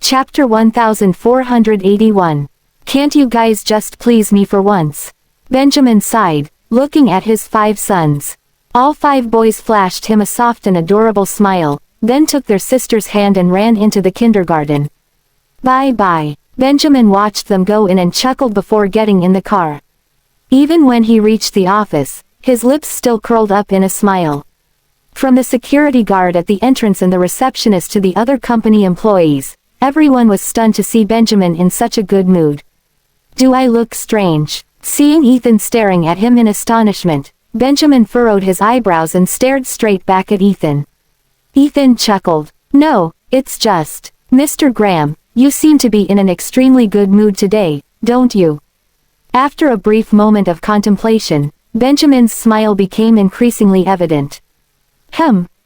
Chapter 1481. Can't you guys just please me for once? Benjamin sighed, looking at his 5 sons. All 5 boys flashed him a soft and adorable smile, then took their sister's hand and ran into the kindergarten. Bye-bye. Benjamin watched them go in and chuckled before getting in the car. Even when he reached the office, his lips still curled up in a smile. From the security guard at the entrance and the receptionist to the other company employees, everyone was stunned to see Benjamin in such a good mood. Do I look strange? Seeing Ethan staring at him in astonishment, Benjamin furrowed his eyebrows and stared straight back at Ethan. Ethan chuckled. No, it's just, Mr. Graham, you seem to be in an extremely good mood today, don't you? After a brief moment of contemplation, Benjamin's smile became increasingly evident.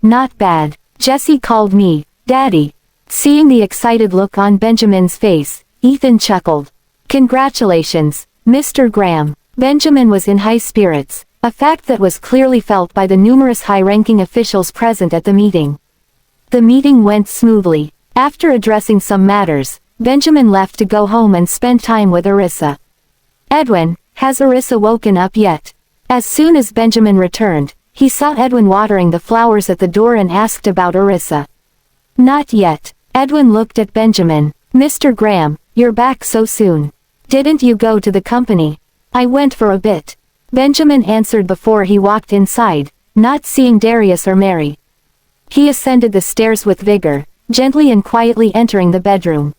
Not bad. Jesse called me, Daddy. Seeing the excited look on Benjamin's face, Ethan chuckled. Congratulations, Mr. Graham. Benjamin was in high spirits, a fact that was clearly felt by the numerous high-ranking officials present at the meeting. The meeting went smoothly. After addressing some matters, Benjamin left to go home and spend time with Arissa. Edwin, has Arissa woken up yet? As soon as Benjamin returned, he saw Edwin watering the flowers at the door and asked about Arissa. Not yet. Edwin looked at Benjamin. Mr. Graham, you're back so soon. Didn't you go to the company? I went for a bit. Benjamin answered before he walked inside, not seeing Darius or Mary. He ascended the stairs with vigor, gently and quietly entering the bedroom.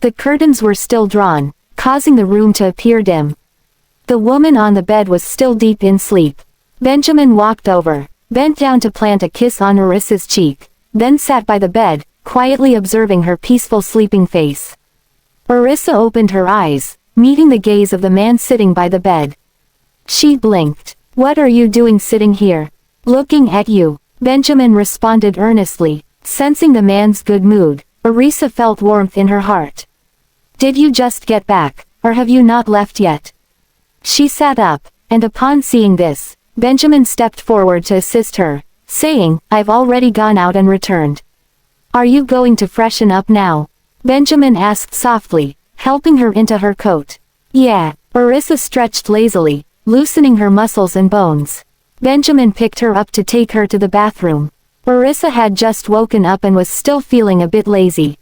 The curtains were still drawn, causing the room to appear dim. The woman on the bed was still deep in sleep. Benjamin walked over, bent down to plant a kiss on Arissa's cheek, then sat by the bed, quietly observing her peaceful sleeping face. Arissa opened her eyes, meeting the gaze of the man sitting by the bed. She blinked. What are you doing sitting here? Looking at you. Benjamin responded earnestly. Sensing the man's good mood, Arissa felt warmth in her heart. Did you just get back, or have you not left yet? She sat up, and upon seeing this, Benjamin stepped forward to assist her, saying, I've already gone out and returned. Are you going to freshen up now? Benjamin asked softly, helping her into her coat. Yeah. Arissa stretched lazily, loosening her muscles and bones. Benjamin picked her up to take her to the bathroom. Arissa had just woken up and was still feeling a bit lazy.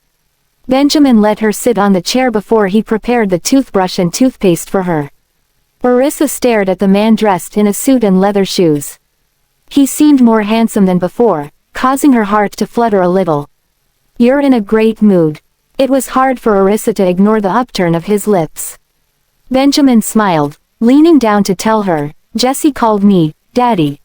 Benjamin let her sit on the chair before he prepared the toothbrush and toothpaste for her. Arissa stared at the man dressed in a suit and leather shoes. He seemed more handsome than before, causing her heart to flutter a little. You're in a great mood. It was hard for Arissa to ignore the upturn of his lips. Benjamin smiled, leaning down to tell her, Jesse called me, Daddy.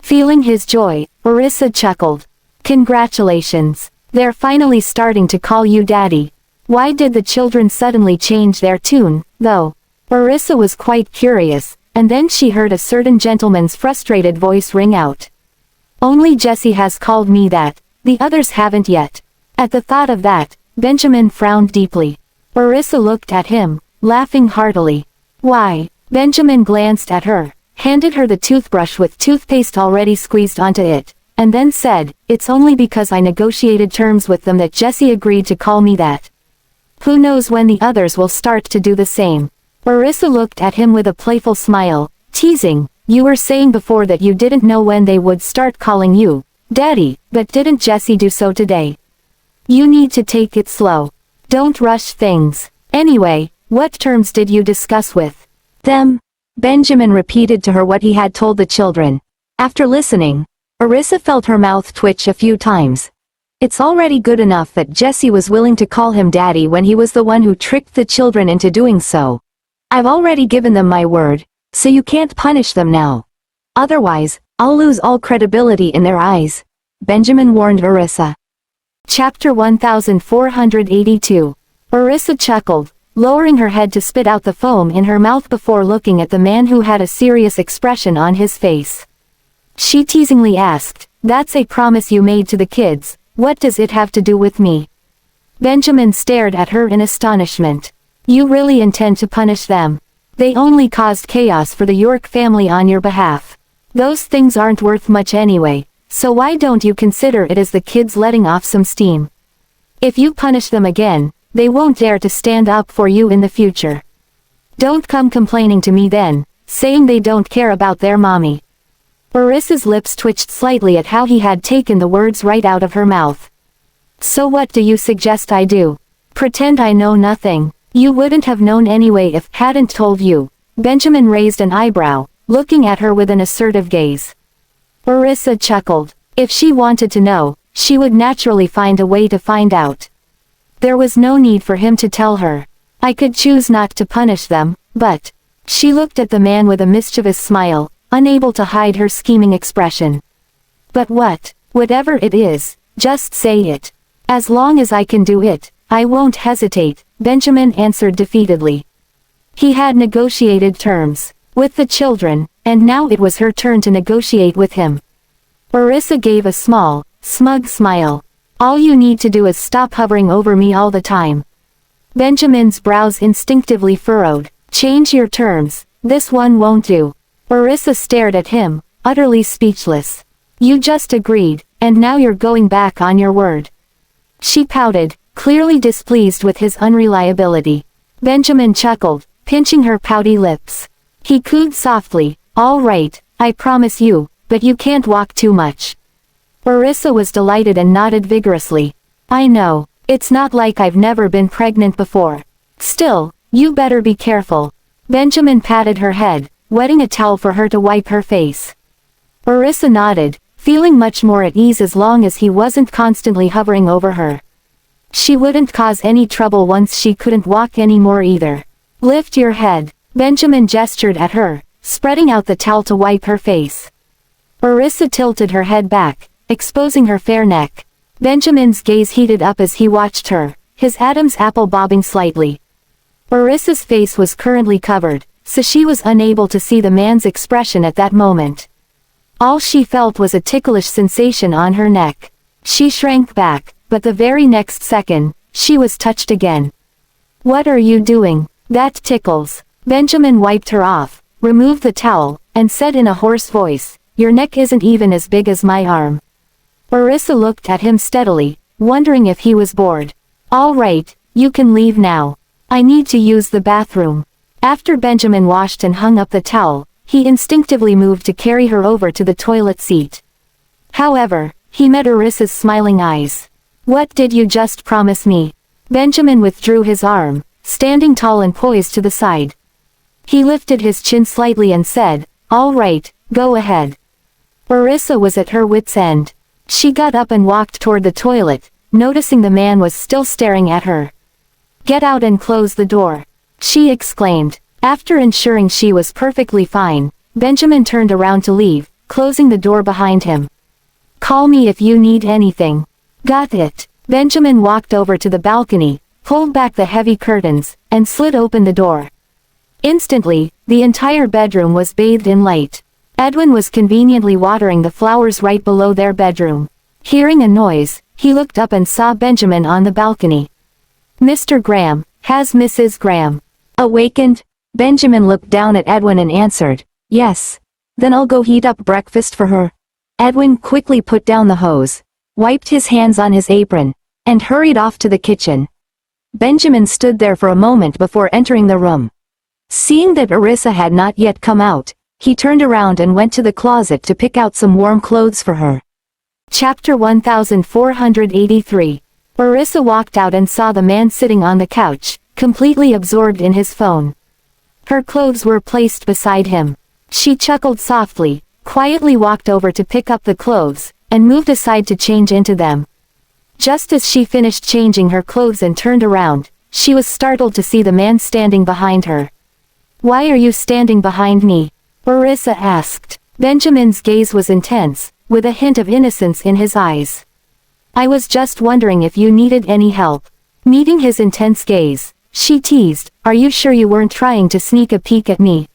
Feeling his joy, Arissa chuckled. Congratulations. They're finally starting to call you Daddy. Why did the children suddenly change their tune, though? Arissa was quite curious, and then she heard a certain gentleman's frustrated voice ring out. Only Jesse has called me that, the others haven't yet. At the thought of that, Benjamin frowned deeply. Arissa looked at him, laughing heartily. Why? Benjamin glanced at her, handed her the toothbrush with toothpaste already squeezed onto it, and then said, It's only because I negotiated terms with them that Jesse agreed to call me that. Who knows when the others will start to do the same. Arissa looked at him with a playful smile, teasing, You were saying before that you didn't know when they would start calling you Daddy, but didn't Jesse do so today? You need to take it slow. Don't rush things. Anyway, what terms did you discuss with them? Benjamin repeated to her what he had told the children. After listening, Arissa felt her mouth twitch a few times. It's already good enough that Jesse was willing to call him Daddy when he was the one who tricked the children into doing so. I've already given them my word, so you can't punish them now. Otherwise, I'll lose all credibility in their eyes. Benjamin warned Arissa. Chapter 1482. Arissa chuckled, lowering her head to spit out the foam in her mouth before looking at the man who had a serious expression on his face. She teasingly asked, That's a promise you made to the kids, what does it have to do with me? Benjamin stared at her in astonishment. You really intend to punish them? They only caused chaos for the York family on your behalf. Those things aren't worth much anyway, so why don't you consider it as the kids letting off some steam? If you punish them again, they won't dare to stand up for you in the future. Don't come complaining to me then, saying they don't care about their mommy. Arissa's lips twitched slightly at how he had taken the words right out of her mouth. So what do you suggest I do? Pretend I know nothing? You wouldn't have known anyway if hadn't told you. Benjamin raised an eyebrow, looking at her with an assertive gaze. Arissa chuckled. If she wanted to know, she would naturally find a way to find out. There was no need for him to tell her. I could choose not to punish them, but... She looked at the man with a mischievous smile, unable to hide her scheming expression. But what? Whatever it is, just say it. As long as I can do it, I won't hesitate, Benjamin answered defeatedly. He had negotiated terms with the children, and now it was her turn to negotiate with him. Arissa gave a small, smug smile. All you need to do is stop hovering over me all the time. Benjamin's brows instinctively furrowed. Change your terms, this one won't do. Arissa stared at him, utterly speechless. You just agreed, and now you're going back on your word. She pouted, clearly displeased with his unreliability. Benjamin chuckled, pinching her pouty lips. He cooed softly, all right, I promise you, but you can't walk too much. Arissa was delighted and nodded vigorously. I know, it's not like I've never been pregnant before. Still, you better be careful. Benjamin patted her head, wetting a towel for her to wipe her face. Arissa nodded, feeling much more at ease as long as he wasn't constantly hovering over her. She wouldn't cause any trouble once she couldn't walk anymore either. Lift your head. Benjamin gestured at her, spreading out the towel to wipe her face. Arissa tilted her head back, exposing her fair neck. Benjamin's gaze heated up as he watched her, his Adam's apple bobbing slightly. Arissa's face was currently covered, so she was unable to see the man's expression at that moment. All she felt was a ticklish sensation on her neck. She shrank back, but the very next second, she was touched again. What are you doing? That tickles. Benjamin wiped her off, removed the towel, and said in a hoarse voice, your neck isn't even as big as my arm. Arissa looked at him steadily, wondering if he was bored. All right, you can leave now. I need to use the bathroom. After Benjamin washed and hung up the towel, he instinctively moved to carry her over to the toilet seat. However, he met Arissa's smiling eyes. What did you just promise me? Benjamin withdrew his arm, standing tall and poised to the side. He lifted his chin slightly and said, all right, go ahead. Arissa was at her wit's end. She got up and walked toward the toilet, noticing the man was still staring at her. Get out and close the door, she exclaimed. After ensuring she was perfectly fine, Benjamin turned around to leave, closing the door behind him. Call me if you need anything. Got it. Benjamin walked over to the balcony, pulled back the heavy curtains, and slid open the door. Instantly, the entire bedroom was bathed in light. Edwin was conveniently watering the flowers right below their bedroom. Hearing a noise, he looked up and saw Benjamin on the balcony. Mr. Graham, has Mrs. Graham awakened? Benjamin looked down at Edwin and answered, yes. Then I'll go heat up breakfast for her. Edwin quickly put down the hose, wiped his hands on his apron, and hurried off to the kitchen. Benjamin stood there for a moment before entering the room. Seeing that Arissa had not yet come out, he turned around and went to the closet to pick out some warm clothes for her. Chapter 1483. Arissa walked out and saw the man sitting on the couch, completely absorbed in his phone. Her clothes were placed beside him. She chuckled softly, quietly walked over to pick up the clothes, and moved aside to change into them. Just as she finished changing her clothes and turned around, she was startled to see the man standing behind her. Why are you standing behind me? Arissa asked. Benjamin's gaze was intense, with a hint of innocence in his eyes. I was just wondering if you needed any help. Meeting his intense gaze, she teased, are you sure you weren't trying to sneak a peek at me?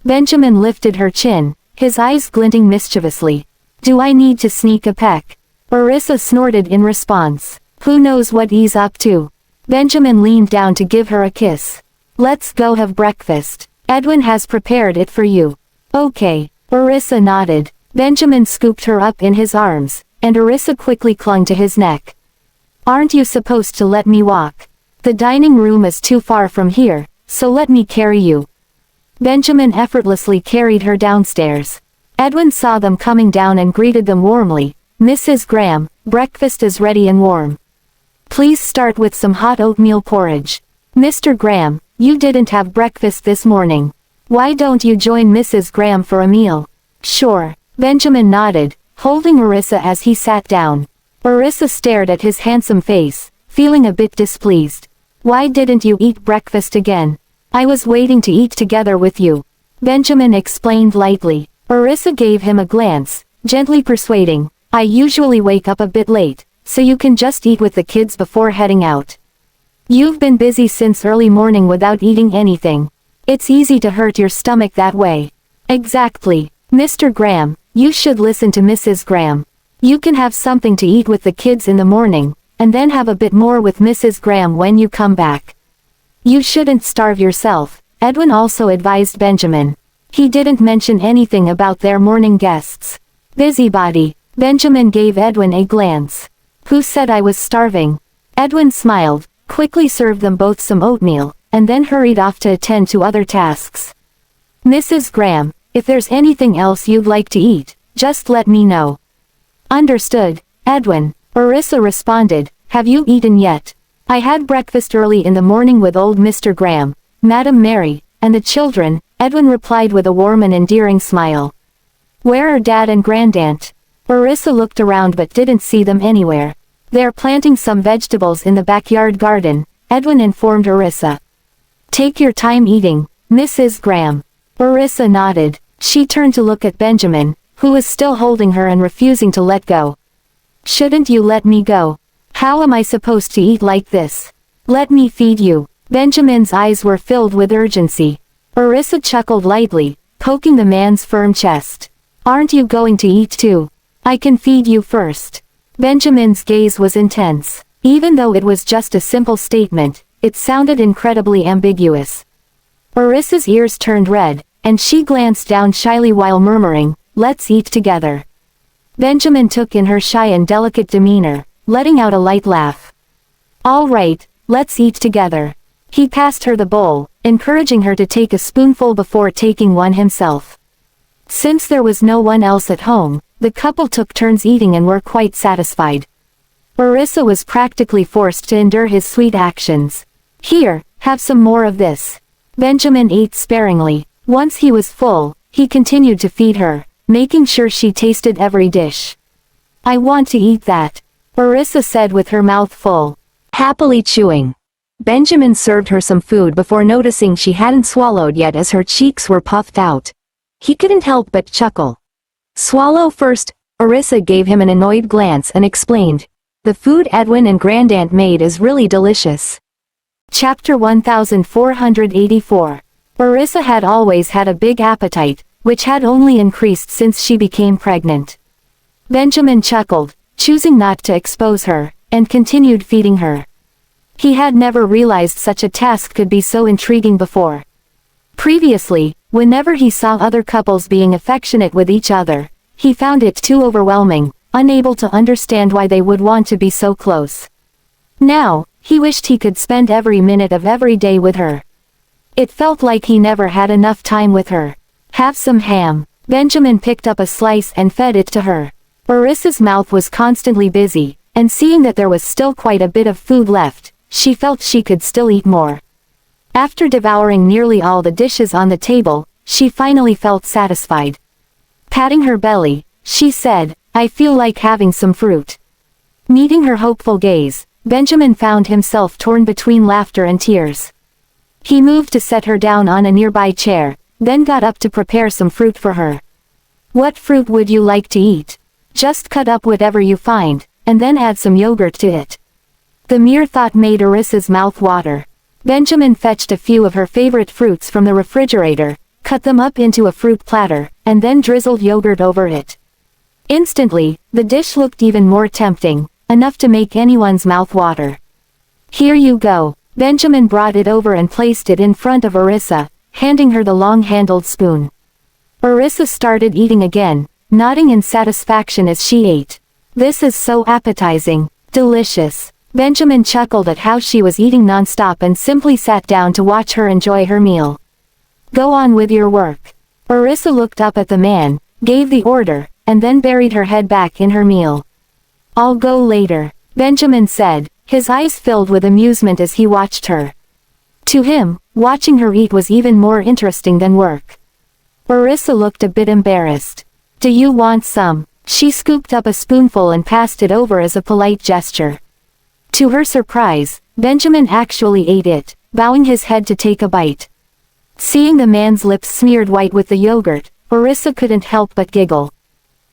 Benjamin lifted her chin, his eyes glinting mischievously. Do I need to sneak a peek? Arissa snorted in response. Who knows what he's up to? Benjamin leaned down to give her a kiss. Let's go have breakfast. Edwin has prepared it for you. Okay. Arissa nodded. Benjamin scooped her up in his arms, and Arissa quickly clung to his neck. Aren't you supposed to let me walk? The dining room is too far from here, so let me carry you. Benjamin effortlessly carried her downstairs. Edwin saw them coming down and greeted them warmly. Mrs. Graham, breakfast is ready and warm. Please start with some hot oatmeal porridge. Mr. Graham, you didn't have breakfast this morning. Why don't you join Mrs. Graham for a meal? Sure. Benjamin nodded, holding Orissa as he sat down. Orissa stared at his handsome face, feeling a bit displeased. Why didn't you eat breakfast again? I was waiting to eat together with you. Benjamin explained lightly. Orissa gave him a glance, gently persuading, I usually wake up a bit late, so you can just eat with the kids before heading out. You've been busy since early morning without eating anything. It's easy to hurt your stomach that way. Exactly. Mr. Graham, you should listen to Mrs. Graham. You can have something to eat with the kids in the morning, and then have a bit more with Mrs. Graham when you come back. You shouldn't starve yourself, Edwin also advised Benjamin. He didn't mention anything about their morning guests. Busybody. Benjamin gave Edwin a glance. Who said I was starving? Edwin smiled, quickly served them both some oatmeal, and then hurried off to attend to other tasks. Mrs. Graham, if there's anything else you'd like to eat, just let me know. Understood, Edwin, Orissa responded. Have you eaten yet? I had breakfast early in the morning with old Mr. Graham, Madam Mary, and the children, Edwin replied with a warm and endearing smile. Where are Dad and Grandaunt? Orissa looked around but didn't see them anywhere. They're planting some vegetables in the backyard garden, Edwin informed Orissa. Take your time eating, Mrs. Graham. Orissa nodded. She turned to look at Benjamin, who was still holding her and refusing to let go. Shouldn't you let me go? How am I supposed to eat like this? Let me feed you. Benjamin's eyes were filled with urgency. Orissa chuckled lightly, poking the man's firm chest. Aren't you going to eat too? I can feed you first. Benjamin's gaze was intense. Even though it was just a simple statement, it sounded incredibly ambiguous. Orissa's ears turned red, and she glanced down shyly while murmuring, let's eat together. Benjamin took in her shy and delicate demeanor, letting out a light laugh. All right, let's eat together. He passed her the bowl, encouraging her to take a spoonful before taking one himself. Since there was no one else at home, the couple took turns eating and were quite satisfied. Orissa was practically forced to endure his sweet actions. Here, have some more of this. Benjamin ate sparingly. Once he was full, he continued to feed her, making sure she tasted every dish. I want to eat that, Orissa said with her mouth full. Happily chewing. Benjamin served her some food before noticing she hadn't swallowed yet as her cheeks were puffed out. He couldn't help but chuckle. Swallow first, Orissa gave him an annoyed glance and explained. The food Edwin and Grandaunt made is really delicious. Chapter 1484. Orissa had always had a big appetite, which had only increased since she became pregnant. Benjamin chuckled, choosing not to expose her, and continued feeding her. He had never realized such a task could be so intriguing before. Previously, whenever he saw other couples being affectionate with each other, he found it too overwhelming, unable to understand why they would want to be so close. Now, he wished he could spend every minute of every day with her. It felt like he never had enough time with her. Have some ham. Benjamin picked up a slice and fed it to her. Orissa's mouth was constantly busy, and seeing that there was still quite a bit of food left, she felt she could still eat more. After devouring nearly all the dishes on the table, she finally felt satisfied. Patting her belly, she said, I feel like having some fruit. Meeting her hopeful gaze, Benjamin found himself torn between laughter and tears. He moved to set her down on a nearby chair, then got up to prepare some fruit for her. What fruit would you like to eat? Just cut up whatever you find, and then add some yogurt to it. The mere thought made Orissa's mouth water. Benjamin fetched a few of her favorite fruits from the refrigerator, cut them up into a fruit platter, and then drizzled yogurt over it. Instantly, the dish looked even more tempting, enough to make anyone's mouth water. Here you go. Benjamin brought it over and placed it in front of Orissa, handing her the long-handled spoon. Orissa started eating again, nodding in satisfaction as she ate. This is so appetizing. Delicious. Benjamin chuckled at how she was eating nonstop and simply sat down to watch her enjoy her meal. Go on with your work. Orissa looked up at the man, gave the order, and then buried her head back in her meal. I'll go later, Benjamin said, his eyes filled with amusement as he watched her. To him, watching her eat was even more interesting than work. Orissa looked a bit embarrassed. Do you want some? She scooped up a spoonful and passed it over as a polite gesture. To her surprise, Benjamin actually ate it, bowing his head to take a bite. Seeing the man's lips smeared white with the yogurt, Orissa couldn't help but giggle.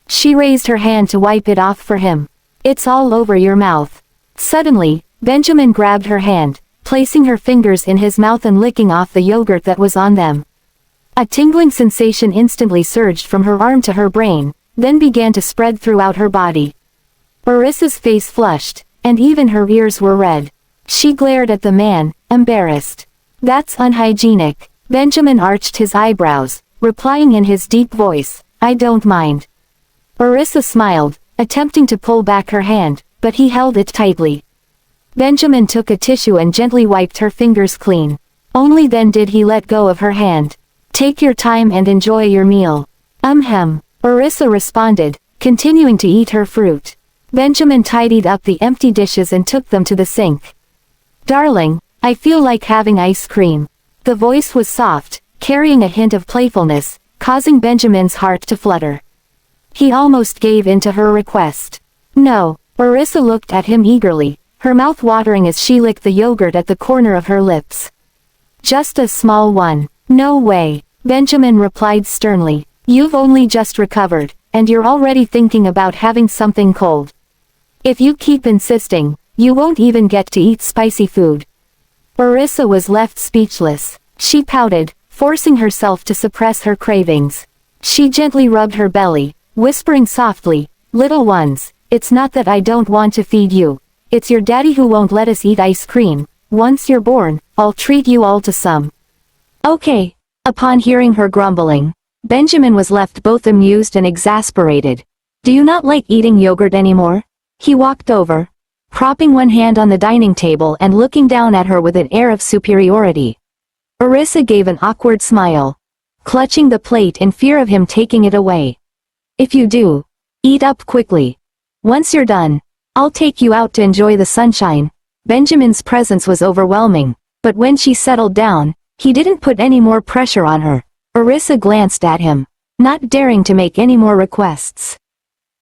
She raised her hand to wipe it off for him. It's all over your mouth. Suddenly, Benjamin grabbed her hand, placing her fingers in his mouth and licking off the yogurt that was on them. A tingling sensation instantly surged from her arm to her brain, then began to spread throughout her body. Orissa's face flushed, and even her ears were red. She glared at the man, embarrassed. That's unhygienic. Benjamin arched his eyebrows, replying in his deep voice, I don't mind. Orissa smiled, attempting to pull back her hand, but he held it tightly. Benjamin took a tissue and gently wiped her fingers clean. Only then did he let go of her hand. Take your time and enjoy your meal. Orissa responded, continuing to eat her fruit. Benjamin tidied up the empty dishes and took them to the sink. Darling, I feel like having ice cream. The voice was soft, carrying a hint of playfulness, causing Benjamin's heart to flutter. He almost gave in to her request. No, Orissa looked at him eagerly, her mouth watering as she licked the yogurt at the corner of her lips. Just a small one. No way, Benjamin replied sternly. You've only just recovered, and you're already thinking about having something cold. If you keep insisting, you won't even get to eat spicy food. Orissa was left speechless. She pouted, forcing herself to suppress her cravings. She gently rubbed her belly, whispering softly, Little ones, it's not that I don't want to feed you. It's your daddy who won't let us eat ice cream. Once you're born, I'll treat you all to some. Okay. Upon hearing her grumbling, Benjamin was left both amused and exasperated. Do you not like eating yogurt anymore? He walked over, propping one hand on the dining table and looking down at her with an air of superiority. Orissa gave an awkward smile, clutching the plate in fear of him taking it away. If you do, eat up quickly. Once you're done, I'll take you out to enjoy the sunshine. Benjamin's presence was overwhelming, but when she settled down, he didn't put any more pressure on her. Orissa glanced at him, not daring to make any more requests.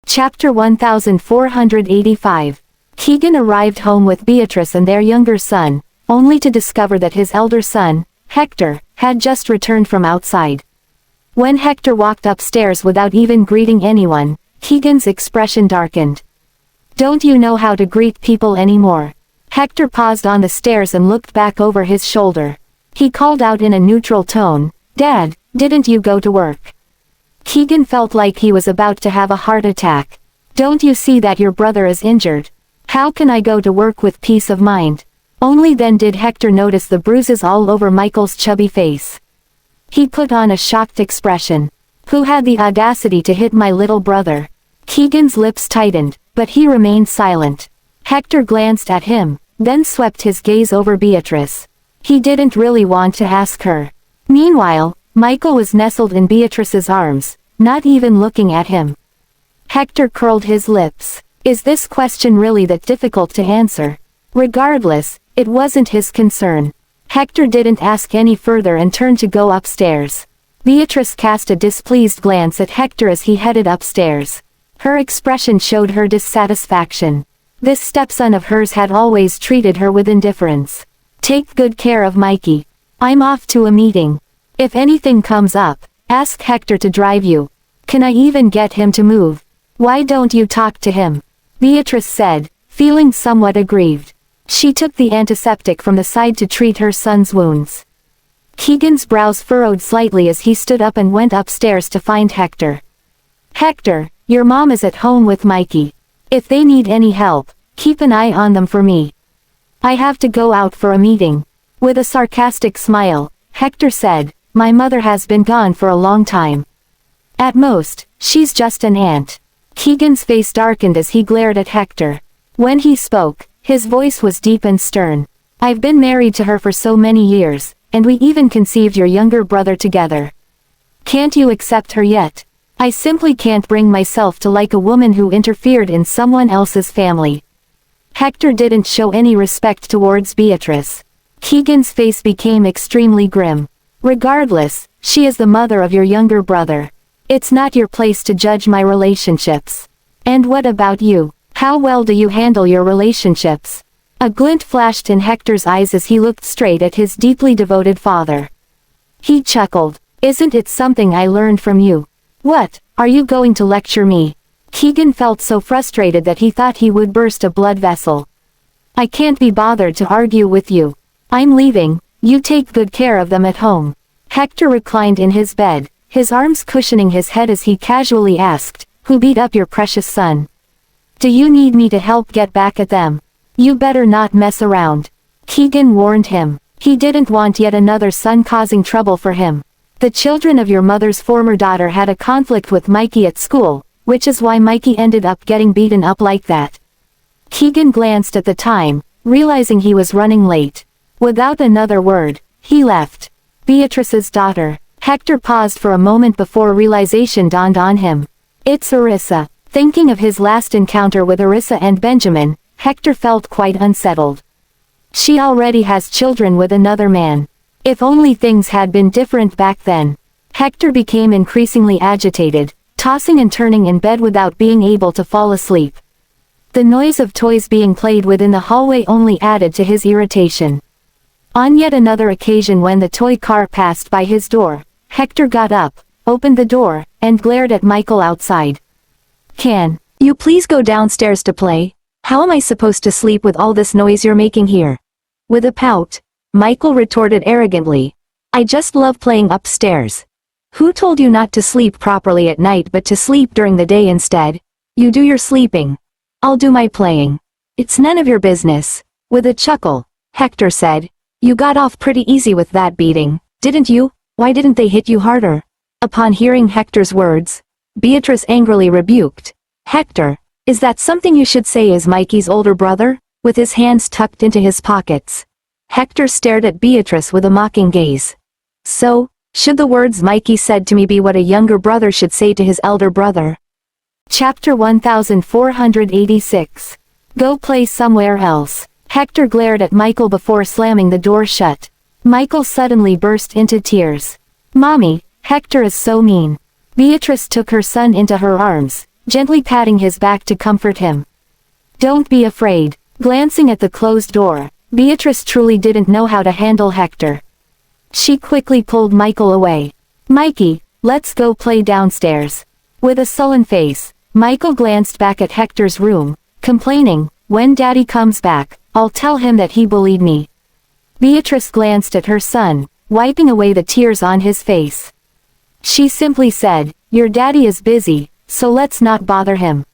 Chapter 1485. Keegan arrived home with Beatrice and their younger son, only to discover that his elder son, Hector, had just returned from outside. When Hector walked upstairs without even greeting anyone, Keegan's expression darkened. Don't you know how to greet people anymore? Hector paused on the stairs and looked back over his shoulder. He called out in a neutral tone, Dad, didn't you go to work? Keegan felt like he was about to have a heart attack. Don't you see that your brother is injured? How can I go to work with peace of mind? Only then did Hector notice the bruises all over Michael's chubby face. He put on a shocked expression. Who had the audacity to hit my little brother? Keegan's lips tightened, but he remained silent. Hector glanced at him, then swept his gaze over Beatrice. He didn't really want to ask her. Meanwhile, Michael was nestled in Beatrice's arms, not even looking at him. Hector curled his lips. Is this question really that difficult to answer? Regardless, it wasn't his concern. Hector didn't ask any further and turned to go upstairs. Beatrice cast a displeased glance at Hector as he headed upstairs. Her expression showed her dissatisfaction. This stepson of hers had always treated her with indifference. Take good care of Mikey. I'm off to a meeting. If anything comes up, ask Hector to drive you. Can I even get him to move? Why don't you talk to him? Beatrice said, feeling somewhat aggrieved. She took the antiseptic from the side to treat her son's wounds. Keegan's brows furrowed slightly as he stood up and went upstairs to find Hector. Hector, your mom is at home with Mikey. If they need any help, keep an eye on them for me. I have to go out for a meeting. With a sarcastic smile, Hector said, my mother has been gone for a long time. At most, she's just an aunt. Keegan's face darkened as he glared at Hector. When he spoke, His voice was deep and stern. I've been married to her for so many years, and we even conceived your younger brother together. Can't you accept her yet? I simply can't bring myself to like a woman who interfered in someone else's family. Hector didn't show any respect towards Beatrice. Keegan's face became extremely grim. Regardless, she is the mother of your younger brother. It's not your place to judge my relationships. And what about you? How well do you handle your relationships? A glint flashed in Hector's eyes as he looked straight at his deeply devoted father. He chuckled. Isn't it something I learned from you? What, are you going to lecture me? Keegan felt so frustrated that he thought he would burst a blood vessel. I can't be bothered to argue with you. I'm leaving, you take good care of them at home. Hector reclined in his bed, his arms cushioning his head as he casually asked, who beat up your precious son? Do you need me to help get back at them? You better not mess around. Keegan warned him. He didn't want yet another son causing trouble for him. The children of your mother's former daughter had a conflict with Mikey at school, which is why Mikey ended up getting beaten up like that. Keegan glanced at the time, realizing he was running late. Without another word, he left. Beatrice's daughter. Hector paused for a moment before realization dawned on him. It's Arissa. Thinking of his last encounter with Arissa and Benjamin, Hector felt quite unsettled. She already has children with another man. If only things had been different back then. Hector became increasingly agitated, tossing and turning in bed without being able to fall asleep. The noise of toys being played within the hallway only added to his irritation. On yet another occasion when the toy car passed by his door, Hector got up, opened the door, and glared at Michael outside. Can you please go downstairs to play? How am I supposed to sleep with all this noise you're making here? With a pout, Michael retorted arrogantly. I just love playing upstairs. Who told you not to sleep properly at night but to sleep during the day instead? You do your sleeping. I'll do my playing. It's none of your business. With a chuckle, Hector said. You got off pretty easy with that beating, didn't you? Why didn't they hit you harder? Upon hearing Hector's words, Beatrice angrily rebuked. Hector, is that something you should say as Mikey's older brother? With his hands tucked into his pockets. Hector stared at Beatrice with a mocking gaze. So, should the words Mikey said to me be what a younger brother should say to his elder brother? Chapter 1486. Go play somewhere else. Hector glared at Michael before slamming the door shut. Michael suddenly burst into tears. Mommy, Hector is so mean. Beatrice took her son into her arms, gently patting his back to comfort him. Don't be afraid. Glancing at the closed door, Beatrice truly didn't know how to handle Hector. She quickly pulled Michael away. Mikey, let's go play downstairs. With a sullen face, Michael glanced back at Hector's room, complaining, when Daddy comes back, I'll tell him that he bullied me. Beatrice glanced at her son, wiping away the tears on his face. She simply said, your daddy is busy, so let's not bother him.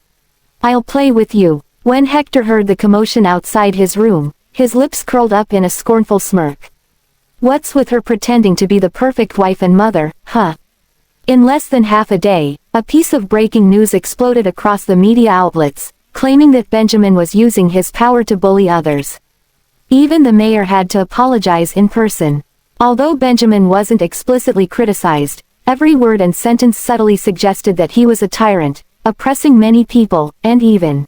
I'll play with you. When Hector heard the commotion outside his room, his lips curled up in a scornful smirk. What's with her pretending to be the perfect wife and mother, huh? In less than half a day, a piece of breaking news exploded across the media outlets, claiming that Benjamin was using his power to bully others. Even the mayor had to apologize in person. Although Benjamin wasn't explicitly criticized, every word and sentence subtly suggested that he was a tyrant, oppressing many people, and even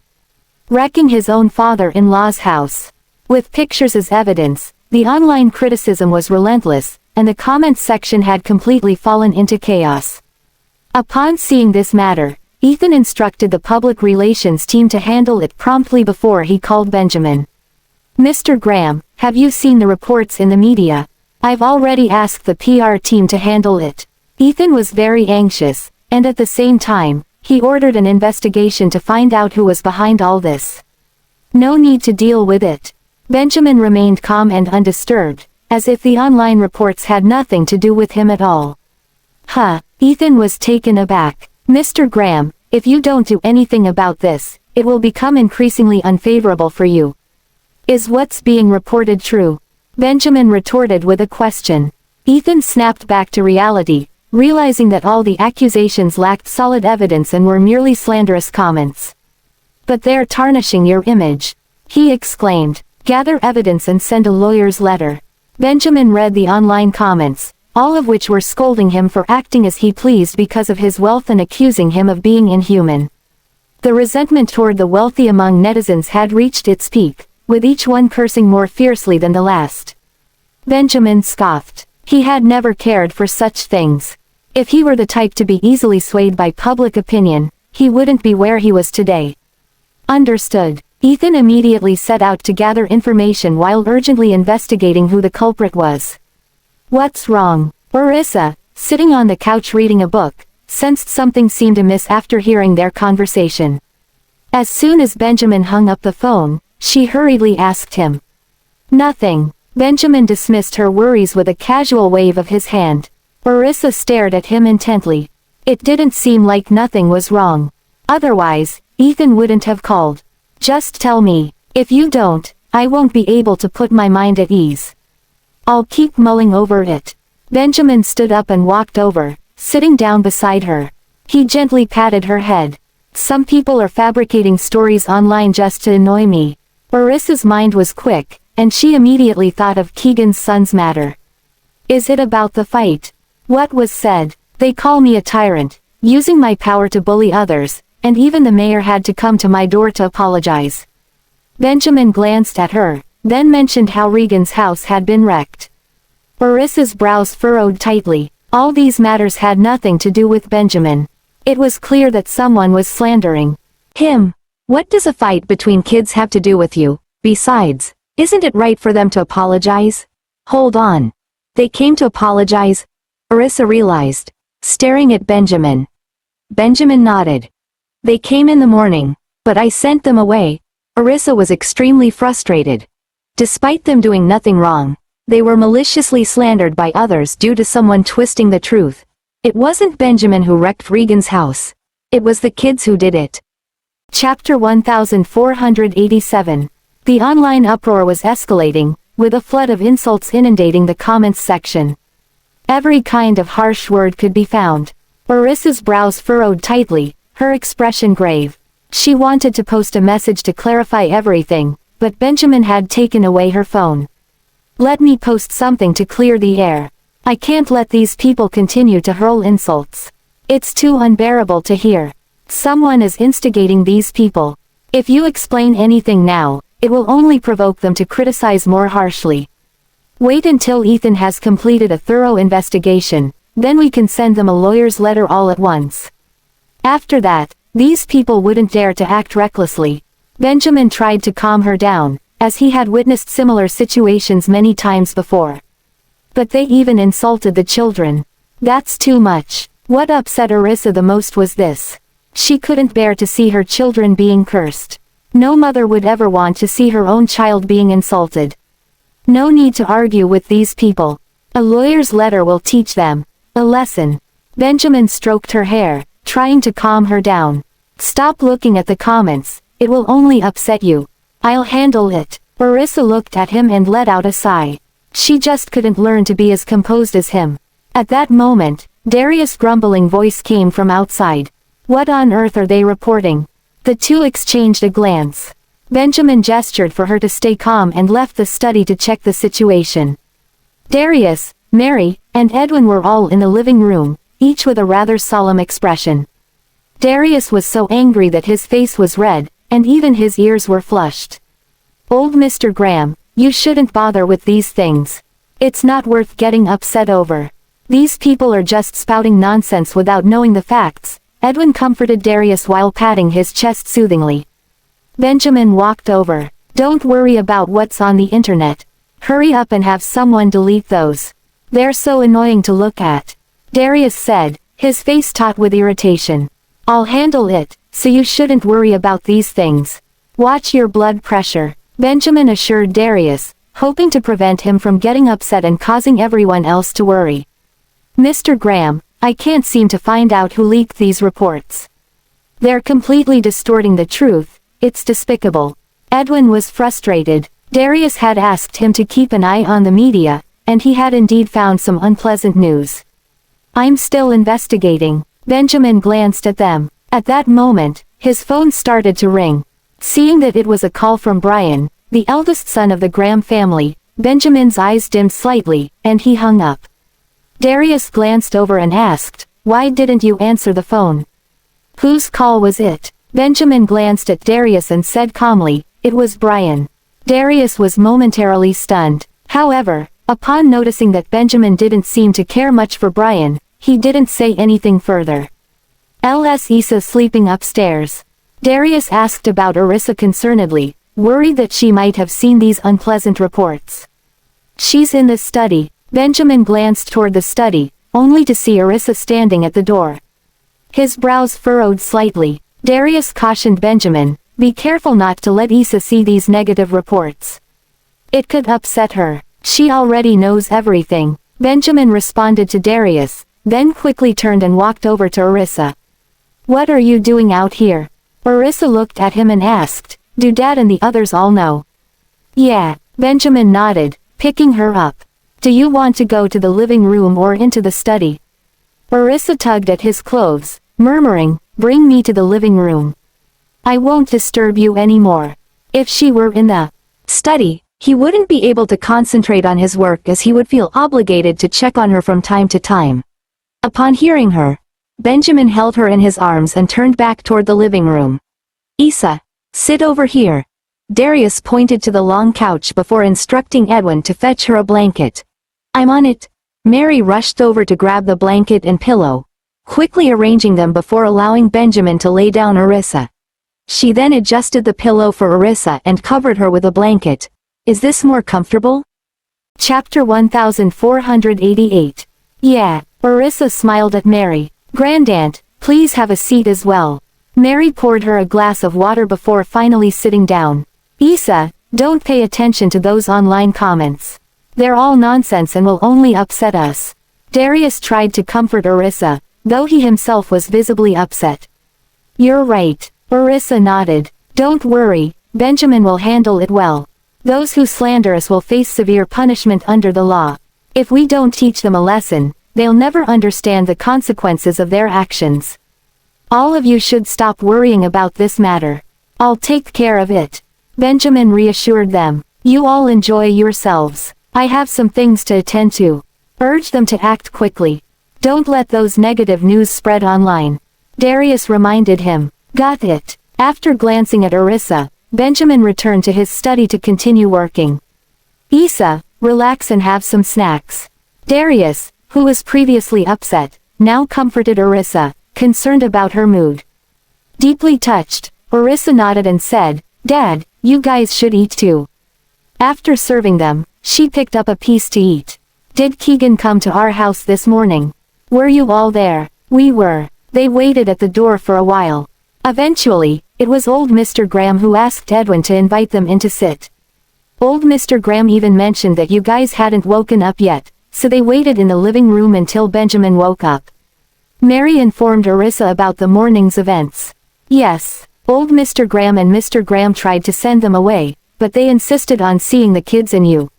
wrecking his own father-in-law's house. With pictures as evidence, the online criticism was relentless, and the comments section had completely fallen into chaos. Upon seeing this matter, Ethan instructed the public relations team to handle it promptly before he called Benjamin. Mr. Graham, have you seen the reports in the media? I've already asked the PR team to handle it. Ethan was very anxious, and at the same time, he ordered an investigation to find out who was behind all this. No need to deal with it. Benjamin remained calm and undisturbed, as if the online reports had nothing to do with him at all. Ethan was taken aback. Mr. Graham, if you don't do anything about this, it will become increasingly unfavorable for you. Is what's being reported true? Benjamin retorted with a question. Ethan snapped back to reality, realizing that all the accusations lacked solid evidence and were merely slanderous comments. But they're tarnishing your image. he exclaimed. "Gather evidence and send a lawyer's letter." Benjamin read the online comments, all of which were scolding him for acting as he pleased because of his wealth and accusing him of being inhuman. The resentment toward the wealthy among netizens had reached its peak, with each one cursing more fiercely than the last. Benjamin scoffed. He had never cared for such things. If he were the type to be easily swayed by public opinion, he wouldn't be where he was today. Understood. Ethan immediately set out to gather information while urgently investigating who the culprit was. "What's wrong?" Orissa, sitting on the couch reading a book, sensed something seemed amiss after hearing their conversation. As soon as Benjamin hung up the phone, she hurriedly asked him. "Nothing." Benjamin dismissed her worries with a casual wave of his hand. Orissa stared at him intently. It didn't seem like nothing was wrong. Otherwise, Ethan wouldn't have called. "Just tell me. If you don't, I won't be able to put my mind at ease. I'll keep mulling over it." Benjamin stood up and walked over, sitting down beside her. He gently patted her head. "Some people are fabricating stories online just to annoy me." Orissa's mind was quick, and she immediately thought of Keegan's son's matter. "Is it about the fight?" "What was said? They call me a tyrant, using my power to bully others, and even the mayor had to come to my door to apologize." Benjamin glanced at her, then mentioned how Regan's house had been wrecked. Orissa's brows furrowed tightly. All these matters had nothing to do with Benjamin. It was clear that someone was slandering him. "What does a fight between kids have to do with you? Besides, isn't it right for them to apologize?" "Hold on. They came to apologize?" Orissa realized, staring at Benjamin. Benjamin nodded. "They came in the morning, but I sent them away." Orissa was extremely frustrated. Despite them doing nothing wrong, they were maliciously slandered by others due to someone twisting the truth. It wasn't Benjamin who wrecked Regan's house. It was the kids who did it. Chapter 1487. The online uproar was escalating, with a flood of insults inundating the comments section. Every kind of harsh word could be found. Orissa's brows furrowed tightly, her expression grave. She wanted to post a message to clarify everything, but Benjamin had taken away her phone. "Let me post something to clear the air. I can't let these people continue to hurl insults. It's too unbearable to hear. Someone is instigating these people. If you explain anything now, it will only provoke them to criticize more harshly. Wait until Ethan has completed a thorough investigation, then we can send them a lawyer's letter all at once. After that, these people wouldn't dare to act recklessly." Benjamin tried to calm her down, as he had witnessed similar situations many times before. "But they even insulted the children. That's too much." What upset Orissa the most was this. She couldn't bear to see her children being cursed. No mother would ever want to see her own child being insulted. No need to argue with these people. A lawyer's letter will teach them a lesson. Benjamin stroked her hair, trying to calm her down. "Stop looking at the comments, it will only upset you. I'll handle it." Orissa looked at him and let out a sigh. She just couldn't learn to be as composed as him. At that moment, Darius' grumbling voice came from outside. "What on earth are they reporting?" The two exchanged a glance. Benjamin gestured for her to stay calm and left the study to check the situation. Darius, Mary, and Edwin were all in the living room, each with a rather solemn expression. Darius was so angry that his face was red, and even his ears were flushed. "Old Mr. Graham, you shouldn't bother with these things. It's not worth getting upset over. These people are just spouting nonsense without knowing the facts," Edwin comforted Darius while patting his chest soothingly. Benjamin walked over. "Don't worry about what's on the internet. Hurry up and have someone delete those. They're so annoying to look at," Darius said, his face taut with irritation. "I'll handle it, so you shouldn't worry about these things. Watch your blood pressure," Benjamin assured Darius, hoping to prevent him from getting upset and causing everyone else to worry. "Mr. Graham, I can't seem to find out who leaked these reports. They're completely distorting the truth, it's despicable." Edwin was frustrated. Darius had asked him to keep an eye on the media, and he had indeed found some unpleasant news. "I'm still investigating." Benjamin glanced at them. At that moment, his phone started to ring. Seeing that it was a call from Brian, the eldest son of the Graham family, Benjamin's eyes dimmed slightly, and he hung up. Darius glanced over and asked, "Why didn't you answer the phone?" "Whose call was it?" Benjamin glanced at Darius and said calmly, "It was Brian." Darius was momentarily stunned. However, upon noticing that Benjamin didn't seem to care much for Brian, he didn't say anything further. "Is Issa sleeping upstairs?" Darius asked about Arissa concernedly, worried that she might have seen these unpleasant reports. "She's in the study." Benjamin glanced toward the study, only to see Arissa standing at the door. His brows furrowed slightly. Darius cautioned Benjamin, "Be careful not to let Issa see these negative reports. It could upset her. She already knows everything." Benjamin responded to Darius, then quickly turned and walked over to Arissa. "What are you doing out here?" Arissa looked at him and asked, "Do Dad and the others all know?" "Yeah." Benjamin nodded, picking her up. "Do you want to go to the living room or into the study?" Arissa tugged at his clothes, murmuring, "Bring me to the living room. I won't disturb you anymore." If she were in the study, he wouldn't be able to concentrate on his work as he would feel obligated to check on her from time to time. Upon hearing her, Benjamin held her in his arms and turned back toward the living room. "Issa, sit over here." Darius pointed to the long couch before instructing Edwin to fetch her a blanket. "I'm on it." Mary rushed over to grab the blanket and pillow, quickly arranging them before allowing Benjamin to lay down Arissa. She then adjusted the pillow for Arissa and covered her with a blanket. "Is this more comfortable?" Chapter 1488. "Yeah." Arissa smiled at Mary. "Grandaunt, please have a seat as well." Mary poured her a glass of water before finally sitting down. "Issa, don't pay attention to those online comments. They're all nonsense and will only upset us." Darius tried to comfort Arissa, though he himself was visibly upset. "You're right." Arissa nodded. "Don't worry, Benjamin will handle it well. Those who slander us will face severe punishment under the law. If we don't teach them a lesson, they'll never understand the consequences of their actions. All of you should stop worrying about this matter. I'll take care of it." Benjamin reassured them. "You all enjoy yourselves. I have some things to attend to." Urge them to act quickly. "Don't let those negative news spread online." Darius reminded him. "Got it." After glancing at Arissa, Benjamin returned to his study to continue working. "Issa, relax and have some snacks." Darius, who was previously upset, now comforted Arissa, concerned about her mood. Deeply touched, Arissa nodded and said, "Dad, you guys should eat too." After serving them, she picked up a piece to eat. "Did Keegan come to our house this morning?" "Were you all there?" "We were." They waited at the door for a while. Eventually, it was old Mr. Graham who asked Edwin to invite them in to sit. Old Mr. Graham even mentioned that you guys hadn't woken up yet, so they waited in the living room until Benjamin woke up. Mary informed Arissa about the morning's events. "Yes." Old Mr. Graham and Mr. Graham tried to send them away, but they insisted on seeing the kids and you.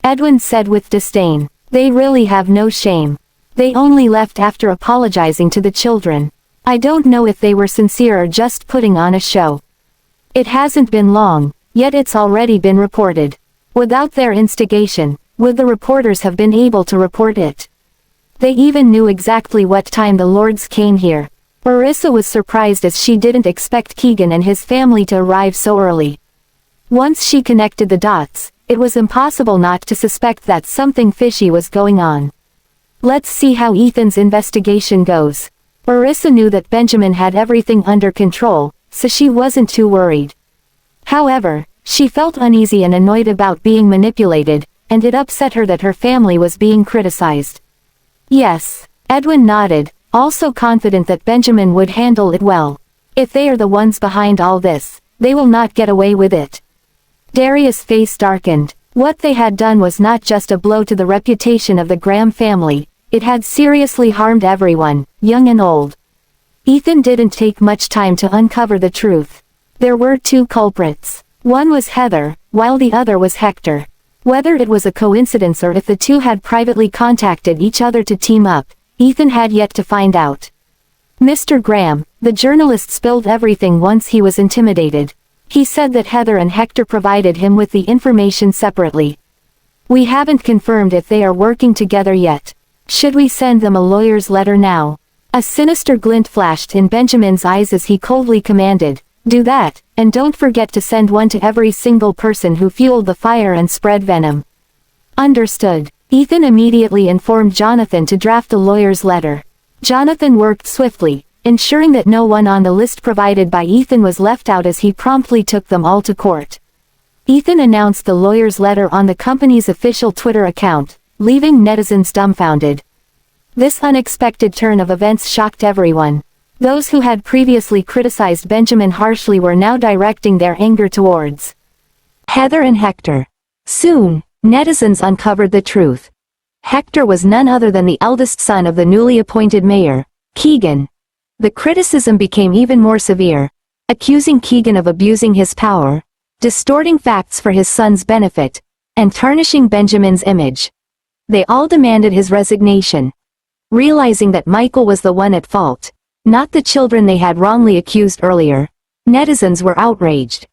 Edwin said with disdain. "They really have no shame. They only left after apologizing to the children. I don't know if they were sincere or just putting on a show. It hasn't been long, yet it's already been reported. Without their instigation, would the reporters have been able to report it? They even knew exactly what time the lords came here." Arissa was surprised as she didn't expect Keegan and his family to arrive so early. Once she connected the dots, it was impossible not to suspect that something fishy was going on. "Let's see how Ethan's investigation goes." Arissa knew that Benjamin had everything under control, so she wasn't too worried. However, she felt uneasy and annoyed about being manipulated, and it upset her that her family was being criticized. "Yes." Edwin nodded, also confident that Benjamin would handle it well. "If they are the ones behind all this, they will not get away with it." Darius' face darkened. What they had done was not just a blow to the reputation of the Graham family, it had seriously harmed everyone, young and old. Ethan didn't take much time to uncover the truth. There were two culprits. One was Heather, while the other was Hector. Whether it was a coincidence or if the two had privately contacted each other to team up, Ethan had yet to find out. Mr. Graham, the journalist, spilled everything once he was intimidated. He said that Heather and Hector provided him with the information separately. We haven't confirmed if they are working together yet. Should we send them a lawyer's letter now? A sinister glint flashed in Benjamin's eyes as he coldly commanded, "Do that, and don't forget to send one to every single person who fueled the fire and spread venom." Understood. Ethan immediately informed Jonathan to draft a lawyer's letter. Jonathan worked swiftly, ensuring that no one on the list provided by Ethan was left out as he promptly took them all to court. Ethan announced the lawyer's letter on the company's official Twitter account, leaving netizens dumbfounded. This unexpected turn of events shocked everyone. Those who had previously criticized Benjamin harshly were now directing their anger towards Heather and Hector. Soon, netizens uncovered the truth. Hector was none other than the eldest son of the newly appointed mayor, Keegan. The criticism became even more severe, accusing Keegan of abusing his power, distorting facts for his son's benefit, and tarnishing Benjamin's image. They all demanded his resignation. Realizing that Michael was the one at fault, not the children they had wrongly accused earlier, netizens were outraged.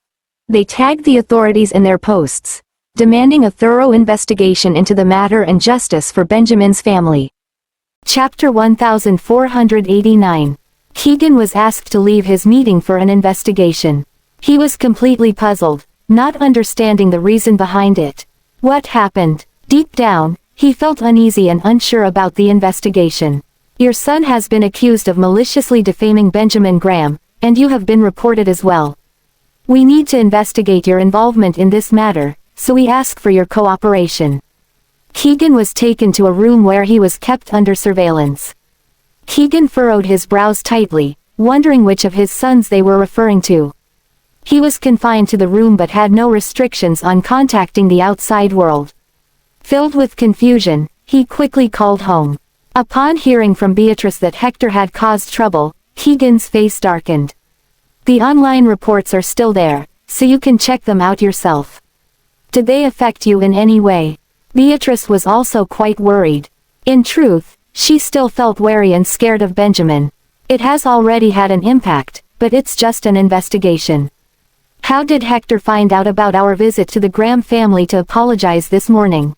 They tagged the authorities in their posts, demanding a thorough investigation into the matter and justice for Benjamin's family. Chapter 1489. Keegan was asked to leave his meeting for an investigation. He was completely puzzled, not understanding the reason behind it. What happened? Deep down, he felt uneasy and unsure about the investigation. Your son has been accused of maliciously defaming Benjamin Graham, and you have been reported as well. We need to investigate your involvement in this matter, so we ask for your cooperation. Keegan was taken to a room where he was kept under surveillance. Keegan furrowed his brows tightly, wondering which of his sons they were referring to. He was confined to the room but had no restrictions on contacting the outside world. Filled with confusion, he quickly called home. Upon hearing from Beatrice that Hector had caused trouble, Keegan's face darkened. The online reports are still there, so you can check them out yourself. Did they affect you in any way? Beatrice was also quite worried. In truth, she still felt wary and scared of Benjamin. It has already had an impact, but it's just an investigation. How did Hector find out about our visit to the Graham family to apologize this morning?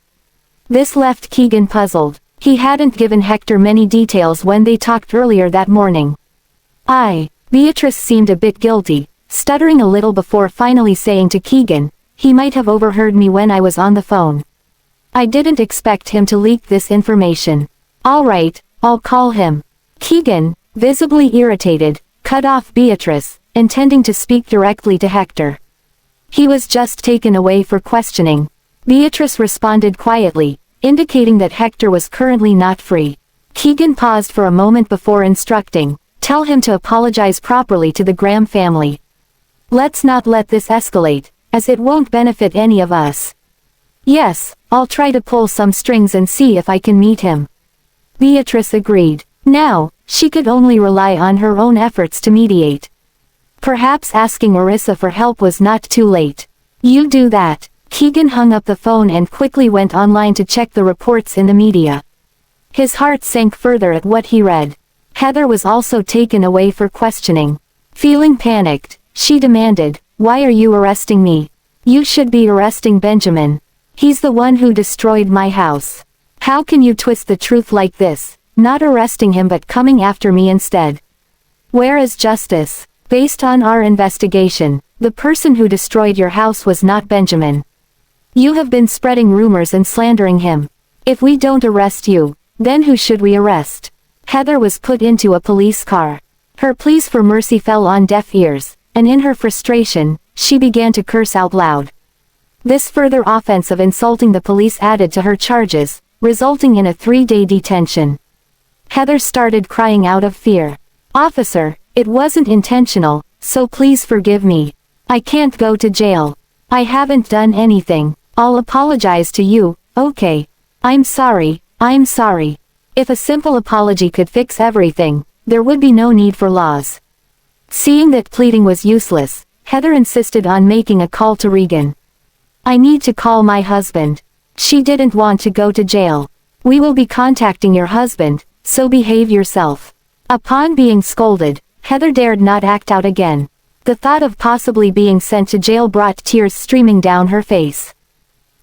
This left Keegan puzzled. He hadn't given Hector many details when they talked earlier that morning. Beatrice seemed a bit guilty, stuttering a little before finally saying to Keegan, "He might have overheard me when I was on the phone. I didn't expect him to leak this information. All right, I'll call him." Keegan, visibly irritated, cut off Beatrice, intending to speak directly to Hector. He was just taken away for questioning. Beatrice responded quietly, indicating that Hector was currently not free. Keegan paused for a moment before instructing, "Tell him to apologize properly to the Graham family. Let's not let this escalate, as it won't benefit any of us." "Yes, I'll try to pull some strings and see if I can meet him." Beatrice agreed. Now, she could only rely on her own efforts to mediate. Perhaps asking Marissa for help was not too late. "You do that." Keegan hung up the phone and quickly went online to check the reports in the media. His heart sank further at what he read. Heather was also taken away for questioning. Feeling panicked, she demanded, "Why are you arresting me? You should be arresting Benjamin. He's the one who destroyed my house. How can you twist the truth like this, not arresting him but coming after me instead? Where is justice? Based on our investigation, the person who destroyed your house was not Benjamin. You have been spreading rumors and slandering him. If we don't arrest you, then who should we arrest?" Heather was put into a police car. Her pleas for mercy fell on deaf ears, and in her frustration, she began to curse out loud. This further offense of insulting the police added to her charges, resulting in a 3-day detention. Heather started crying out of fear. "Officer, it wasn't intentional, so please forgive me. I can't go to jail. I haven't done anything. I'll apologize to you, okay? I'm sorry. If a simple apology could fix everything, there would be no need for laws." Seeing that pleading was useless, Heather insisted on making a call to Regan. "I need to call my husband. She didn't want to go to jail. We will be contacting your husband, so behave yourself." Upon being scolded, Heather dared not act out again. The thought of possibly being sent to jail brought tears streaming down her face.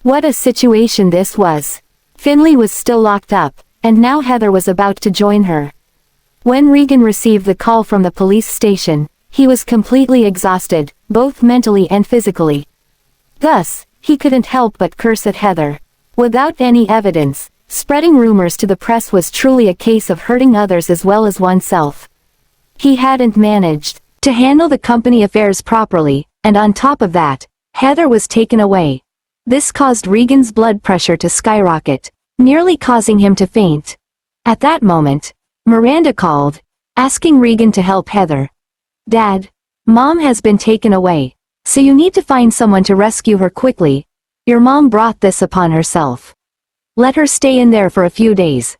What a situation this was. Finley was still locked up, and now Heather was about to join her. When Regan received the call from the police station, he was completely exhausted, both mentally and physically. Thus, he couldn't help but curse at Heather. Without any evidence, spreading rumors to the press was truly a case of hurting others as well as oneself. He hadn't managed to handle the company affairs properly, and on top of that, Heather was taken away. This caused Regan's blood pressure to skyrocket, nearly causing him to faint. At that moment, Miranda called, asking Regan to help Heather. "Dad, Mom has been taken away, so you need to find someone to rescue her quickly. Your mom brought this upon herself. Let her stay in there for a few days.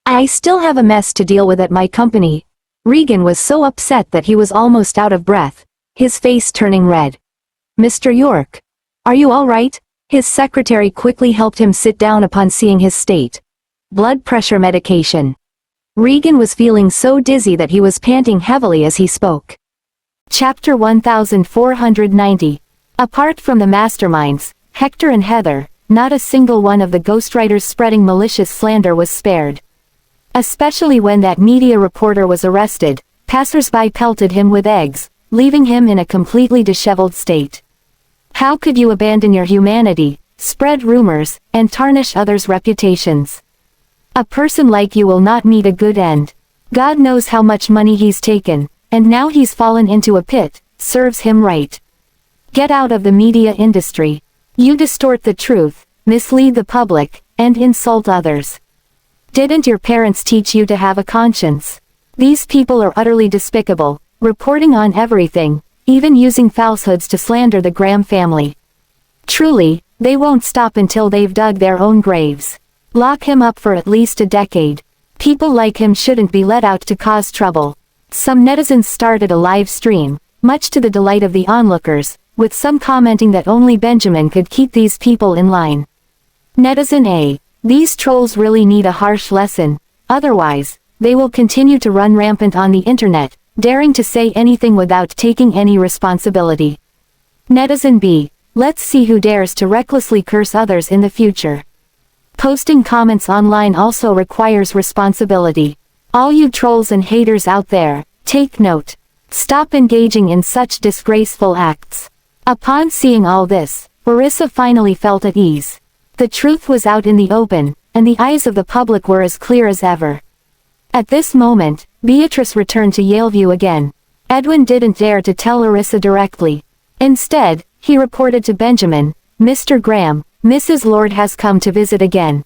I still have a mess to deal with at my company." Regan was so upset that he was almost out of breath, his face turning red. "Mr. York, are you all right?" His secretary quickly helped him sit down upon seeing his state. "Blood pressure medication." Regan was feeling so dizzy that he was panting heavily as he spoke. Chapter 1490. Apart from the masterminds, Hector and Heather, not a single one of the ghostwriters spreading malicious slander was spared. Especially when that media reporter was arrested, passers-by pelted him with eggs, leaving him in a completely disheveled state. How could you abandon your humanity, spread rumors, and tarnish others' reputations? A person like you will not meet a good end. God knows how much money he's taken, and now he's fallen into a pit, serves him right. Get out of the media industry. You distort the truth, mislead the public, and insult others. Didn't your parents teach you to have a conscience? These people are utterly despicable, reporting on everything, even using falsehoods to slander the Graham family. Truly, they won't stop until they've dug their own graves. Lock him up for at least a decade. People like him shouldn't be let out to cause trouble. Some netizens started a live stream, much to the delight of the onlookers, with some commenting that only Benjamin could keep these people in line. Netizen A. These trolls really need a harsh lesson, otherwise, they will continue to run rampant on the internet, daring to say anything without taking any responsibility. Netizen B. Let's see who dares to recklessly curse others in the future. Posting comments online also requires responsibility. All you trolls and haters out there, take note. Stop engaging in such disgraceful acts. Upon seeing all this, Orissa finally felt at ease. The truth was out in the open, and the eyes of the public were as clear as ever. At this moment, Beatrice returned to Yaleview again. Edwin didn't dare to tell Orissa directly. Instead, he reported to Benjamin, "Mr. Graham, Mrs. Lord has come to visit again.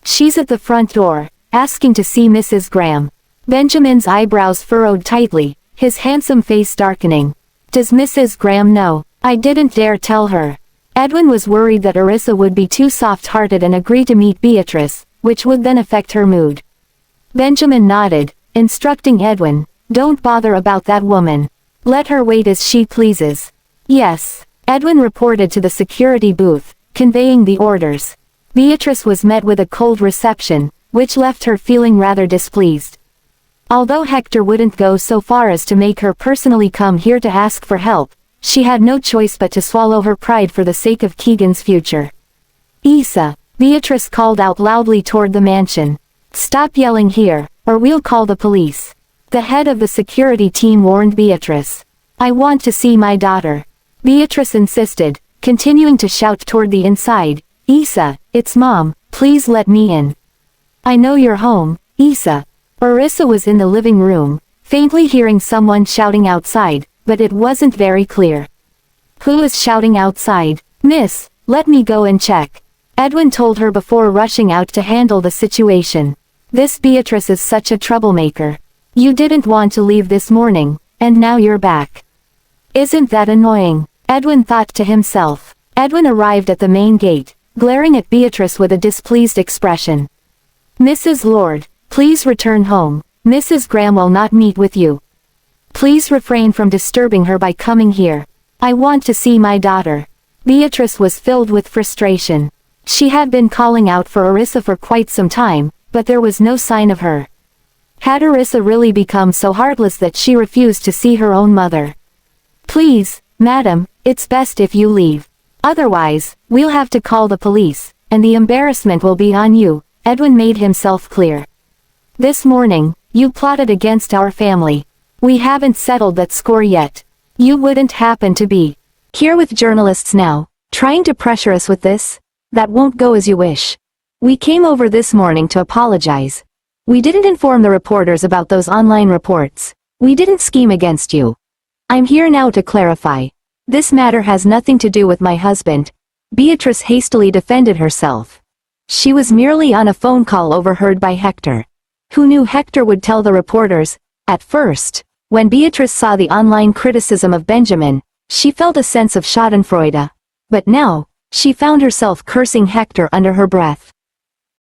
She's at the front door, asking to see Mrs. Graham." Benjamin's eyebrows furrowed tightly, his handsome face darkening. "Does Mrs. Graham know? I didn't dare tell her." Edwin was worried that Orissa would be too soft-hearted and agree to meet Beatrice, which would then affect her mood. Benjamin nodded, instructing Edwin, "Don't bother about that woman. Let her wait as she pleases." "Yes." Edwin reported to the security booth, conveying the orders. Beatrice was met with a cold reception, which left her feeling rather displeased. Although Hector wouldn't go so far as to make her personally come here to ask for help, she had no choice but to swallow her pride for the sake of Keegan's future. "Isa," Beatrice called out loudly toward the mansion. "Stop yelling here, or we'll call the police." The head of the security team warned Beatrice. "I want to see my daughter." Beatrice insisted, continuing to shout toward the inside, "Isa, it's Mom, please let me in. I know you're home, Isa." Orissa was in the living room, faintly hearing someone shouting outside, but it wasn't very clear. "Who is shouting outside? Miss, let me go and check," Edwin told her before rushing out to handle the situation. "This Beatrice is such a troublemaker. You didn't want to leave this morning, and now you're back. Isn't that annoying?" Edwin thought to himself. Edwin arrived at the main gate, glaring at Beatrice with a displeased expression. "Mrs. Lord, please return home. Mrs. Graham will not meet with you. Please refrain from disturbing her by coming here. I want to see my daughter." Beatrice was filled with frustration. She had been calling out for Orissa for quite some time, but there was no sign of her. Had Orissa really become so heartless that she refused to see her own mother? Please, madam, it's best if you leave. Otherwise, we'll have to call the police, and the embarrassment will be on you, Edwin made himself clear. This morning, you plotted against our family. We haven't settled that score yet. You wouldn't happen to be here with journalists now, trying to pressure us with this? That won't go as you wish. We came over this morning to apologize. We didn't inform the reporters about those online reports. We didn't scheme against you. I'm here now to clarify. This matter has nothing to do with my husband. Beatrice hastily defended herself. She was merely on a phone call overheard by Hector. Who knew Hector would tell the reporters? At first, when Beatrice saw the online criticism of Benjamin, she felt a sense of schadenfreude. But now, she found herself cursing Hector under her breath.